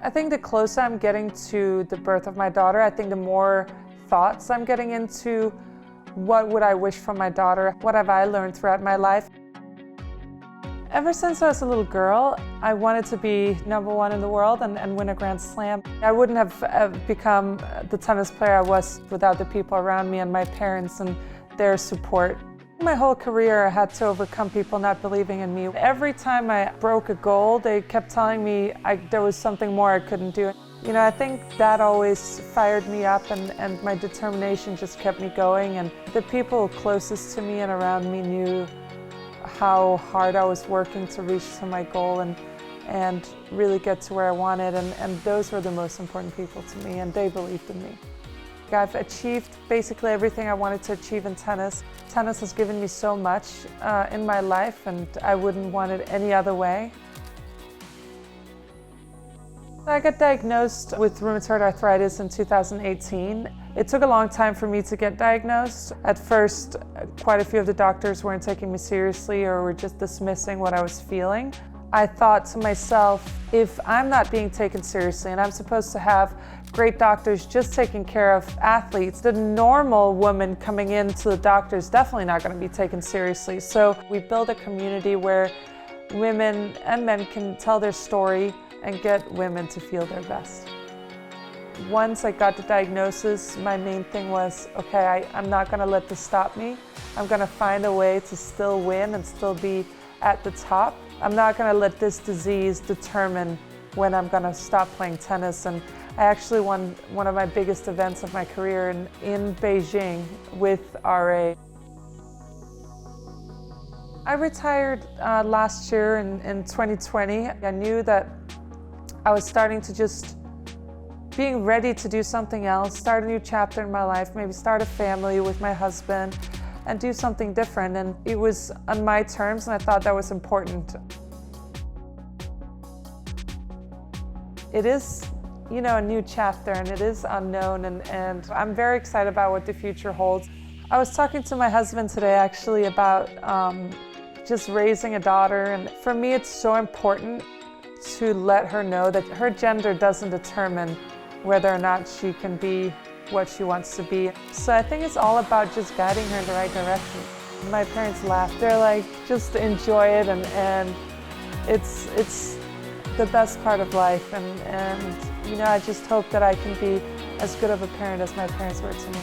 I think the closer I'm getting to the birth of my daughter, I think the more thoughts I'm getting into what would I wish for my daughter, what have I learned throughout my life. Ever since I was a little girl, I wanted to be #1 in the world and win a Grand Slam. I wouldn't have become the tennis player I was without the people around me and my parents and their support. My whole career I had to overcome people not believing in me. Every time I broke a goal, they kept telling me there was something more I couldn't do. You know, I think that always fired me up and my determination just kept me going. And the people closest to me and around me knew how hard I was working to reach to my goal and really get to where I wanted. And those were the most important people to me, and they believed in me. I've achieved basically everything I wanted to achieve in tennis. Tennis has given me so much in my life, and I wouldn't want it any other way. I got diagnosed with rheumatoid arthritis in 2018. It took a long time for me to get diagnosed. At first, quite a few of the doctors weren't taking me seriously or were just dismissing what I was feeling. I thought to myself, if I'm not being taken seriously and I'm supposed to have great doctors just taking care of athletes, the normal woman coming into the doctor is definitely not going to be taken seriously. So we build a community where women and men can tell their story and get women to feel their best. Once I got the diagnosis, my main thing was, okay, I'm not going to let this stop me. I'm going to find a way to still win and still be at the top. I'm not going to let this disease determine when I'm going to stop playing tennis. And I actually won one of my biggest events of my career in Beijing with RA. I retired last year in 2020. I knew that I was starting to just being ready to do something else, start a new chapter in my life, maybe start a family with my husband and do something different. And it was on my terms, and I thought that was important. It is, you know, a new chapter, and it is unknown, and I'm very excited about what the future holds. I was talking to my husband today actually about just raising a daughter, and for me it's so important to let her know that her gender doesn't determine whether or not she can be what she wants to be. So I think it's all about just guiding her in the right direction. My parents laugh. They're like, just enjoy it, and it's the best part of life. And you know, I just hope that I can be as good of a parent as my parents were to me.